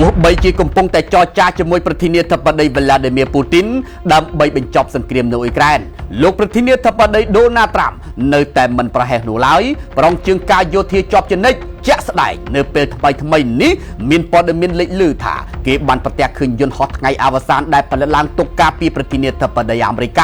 ទោះបីជាកំពុងតែចរចាជាមួយប្រធានាធិបតី Vladimir Putin ដើម្បីបញ្ចប់សង្គ្រាមនៅអ៊ុយក្រែនលោកប្រធានាធិបតី Donald Trump នៅតែមិនប្រហែសនោះឡើយប្រងជើងការយោធាជាប់ជានិច្ចជាក់ស្ដែងនៅពេលថ្មីនេះមានព័ត៌មានលេចលឺថាគេបានប្រទះឃើញយន្តហោះថ្ងៃអវសានដែលផលិតឡើងទុកការពីប្រធានាធិបតីអាមេរិក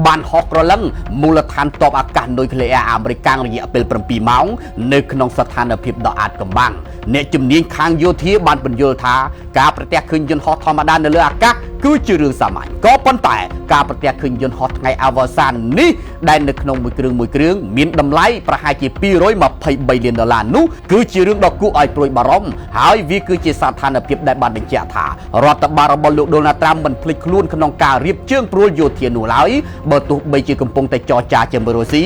បានហោះក្រឡឹងមូលដ្ឋានទ័ពអាកាសនុយក្លេអ៊ែរអាមេរិករយៈពេល7ម៉ោងនៅក្នុងស្ថានភាពដ៏អាថ៌កំបាំងអ្នកជំនាញខាងយោធាបានបញ្យល់ថាការប្រទះឃើញយន្តហោះធម្មតានៅលើអាកាសគឺជារឿងសាមញ្ញក៏ប៉ុន្តែការប្រទះឃើញយន្តហោះថ្ងៃអវសាននេះដែលនៅក្នុងមួយគ្រឿងមានតម្លៃប្រហែលជា$223លាននោះគឺជារឿងដ៏គួរឲ្យព្រួយបារម្ភហើយវាគឺជាស្ថានភាពដែលបានបញ្ជាក់ថារដ្ឋបាលរបស់លោក Donald Trump មិនភ្លេចខ្លួនក្នុងការរៀបជើងព្រួលយោធានោះឡើយបើទោះបីជាកំពុងតែចរចាជាមួយរុស្ស៊ី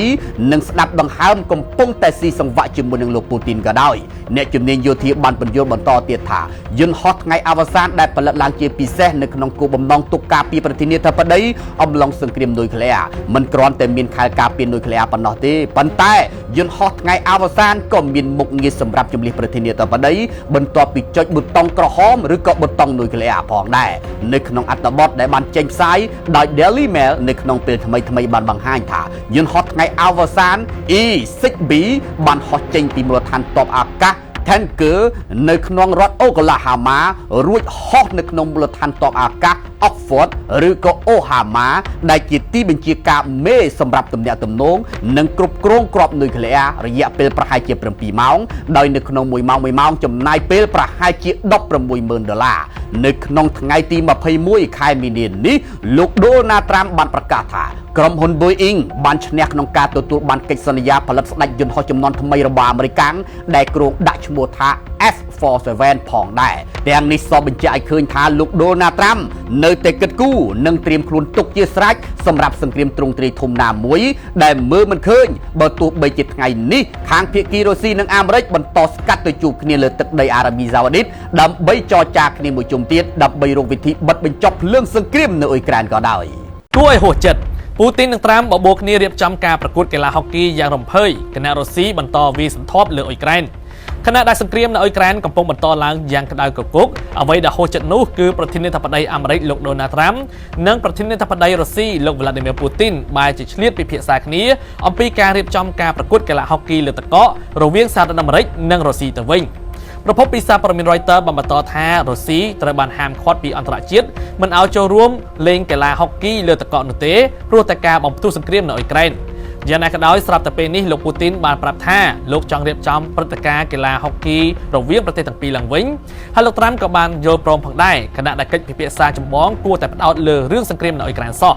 និងស្ដាប់ដង្ហើមកំពុងតែស៊ីសង្វាក់ជាមួយនឹងលោកពូទីនក៏ដោយអ្នកជំនាញយោធាបានបញ្យល់បន្តទៀតថាយន្តហោះថ្ងៃអវសានដែលផលិតឡើងជាពិសេសនៅក្នុងគោលបំណងទុកការពីប្រធានាធិបតីអំឡុងសង្គ្រាមនុយក្លេអ៊ែរមិនគ្រាន់តែមានខែលការពារនុយក្លេអ៊ែរប៉ុណ្ណោះទេប៉ុន្តែយន្តហោះថ្ងៃអវសានក៏មានមុខងារសម្រាប់ជំនះប្រធានាធិបតីបន្ទាប់ពីចុចប៊ូតុងក្រហមឬក៏ប៊ូតុងនុយក្លេអ៊ែរផងដែរនៅក្នុងអត្ថបទដែលបានចេញផ្សាយដោយ Daily Mail នៅក្នុងពេលថ្មីបានបង្ហាញថាយន្តហោះថ្ងៃអវសាន E6B បានហោះចេញពីមូលដ្ឋានទ័ពអាកាសTanker នៅក្នុងរដ្ឋអូក្លាហាម៉ារួចហោះនៅក្នុងមូលដ្ឋានទ័ពអាកាស Oxford ឬក៏ Ohama ដែលជាទីបញ្ជាការមេសម្រាប់ទំនាក់ទំនងនិងគ្រប់គ្រងគ្រាប់នុយក្លេអ៊ែររយៈពេលប្រហែលជា7ម៉ោងដោយនៅក្នុង1ម៉ោងចំណាយពេលប្រហែលជា$160,000នៅក្នុងថ្ងៃទី21ខែមីនានេះលោក Donald Trump បានប្រកាសថាក្រុមហ៊ុន Boeing បានឈ្នះក្នុងការទទួលបានកិច្ចសន្យាផលិតស្ដេចយន្តហោះជំនាន់ថ្មីរបស់អាមេរិកដែលគ្រោងដាក់ឈ្មោះថា F-47 ផងដែរទាំងនេះសបញ្ជាក់ឲ្យឃើញថាលោក Donald Trump នៅតែគិតគូរនិងត្រៀមខ្លួនទុកជាស្រេចសម្រាប់សង្គ្រាមទ្រង់ទ្រាយធំណាមួយដែលមើលមិនឃើញបើទោះបីជាថ្ងៃនេះខាងភាគីរុស្ស៊ីនិងអាមេរិកបន្តស្កាត់ទៅជួបគ្នាលើទឹកដីអារ៉ាប៊ីសាអូឌីតដើម្បីចរចាគ្នាមួយជុំទៀតដើម្បីរកវិធីបិទបញ្ចប់ភ្លើងសង្គ្រាមនៅអ៊ុយក្រែនក៏ដោយគួរឲ្យហួសចិត្តពូទីននិងត្រាំបបោគ្នារៀបចំការប្រកួតកីឡាហុកគីយ៉ាងរំភើយគណៈរុស្ស៊ីបន្តវាយសន្ធាប់លើអ៊ុយក្រែនខណៈដែលសង្គ្រាមនៅអ៊ុយក្រែនកំពុងបន្តឡើងយ៉ាងក្តៅគគុកអ្វីដែលហួសចិត្តនោះគឺប្រធានាធិបតីអាមេរិកលោក Donald Trump និងប្រធានាធិបតីរុស្ស៊ីលោក Vladimir Putin បែរជាឆ្លៀតពិភាក្សាគ្នាអំពីការរៀបចំការប្រកួតកីឡាហុកគីលើទឹកកករវាងសហរដ្ឋអាមេរិកនិងរុស្ស៊ីទៅវិញប្រភពពីសារព័ត៌មាន Reuters បានបន្តថារុស្ស៊ីត្រូវបានហាមឃាត់ពីអន្តរជាតិមិនឲ្យចូលរួមលេងកីឡាហុកគីលើទឹកកកនោះទេព្រោះតែការបំផ្ទុះសង្គ្រាមនៅអ៊ុយក្រែនយ៉ាងណាក៏ដោយស្រាប់តែពេលនេះលោកពូទីនបានប្រាប់ថាលោកចង់រៀបចំព្រឹត្តិការណ៍កីឡាហុកគីរវាងប្រទេសទាំងពីរឡើងវិញហើយលោកត្រាំក៏បានយល់ព្រមផងដែរខណៈដែលកិច្ចពិភាក្សាចម្បងគួរតែផ្ដោតលើរឿងសង្គ្រាមនៅអ៊ុយក្រែនសោះ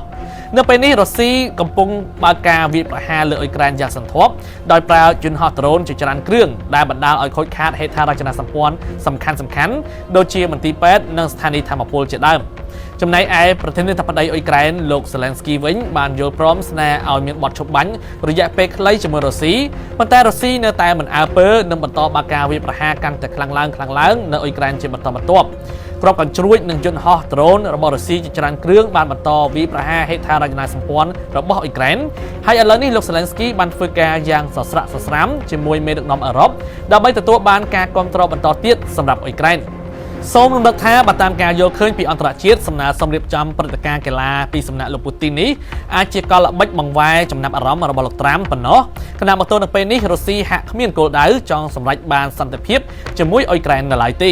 នៅពេលនេះរុស្ស៊ីកំពុងបើកការវាយប្រហារលើអ៊ុយក្រែនយ៉ាងសន្ធាប់ដោយប្រើយន្តហោះដ្រូនជាច្រើនគ្រឿងដែលបណ្ដាលឲ្យខូចខាតហេដ្ឋារចនាសម្ព័ន្ធសំខាន់ៗដូចជាមន្ទីរពេទ្យនិងស្ថានីយ៍ថាមពលជាដើមចំណែកឯប្រធានាធិបតីអ៊ុយក្រែនលោក Zelensky វិញបានយល់ព្រមស្នើឲ្យមានបទឈប់បាញ់រយៈពេលខ្លីជាមួយរុស្ស៊ីប៉ុន្តែរុស្ស៊ីនៅតែមិនអើពើនឹងបន្តបើកការវាយប្រហារកាន់តែខ្លាំងឡើងនៅអ៊ុយក្រែនជាបន្តបន្ទាប់គ្រាប់កាំជ្រួចនិងយន្តហោះដ្រូនរបស់រុស្ស៊ីជាច្រើនគ្រឿងបានបន្តវាយប្រហារហេដ្ឋារចនាសម្ព័ន្ធរបស់អ៊ុយក្រែនហើយឥឡូវនេះលោក Zelensky បានធ្វើការយ៉ាងសស្រាក់សស្រាំជាមួយមេដឹកនាំអឺរ៉ុបដើម្បីទទួលបានការគាំទ្របន្តទៀតសម្រាប់អ៊ុយក្រែនសូមរំលឹកថាបើតាមការយល់ឃើញពីអន្តរជាតិសំណើសូមរៀបចំព្រឹត្តិការណ៍កីឡាពីសំណាក់លោកពូទីននេះអាចជាកលល្បិចបង្វែរចំណាប់អារម្មណ៍របស់លោកត្រាំប៉ុណ្ណោះខណៈមកទល់នឹងពេលនេះរុស្ស៊ីហាក់គ្មានគោលដៅចង់សម្រេចបានសន្តិភាពជាមួយអ៊ុយក្រែននៅឡើយទេ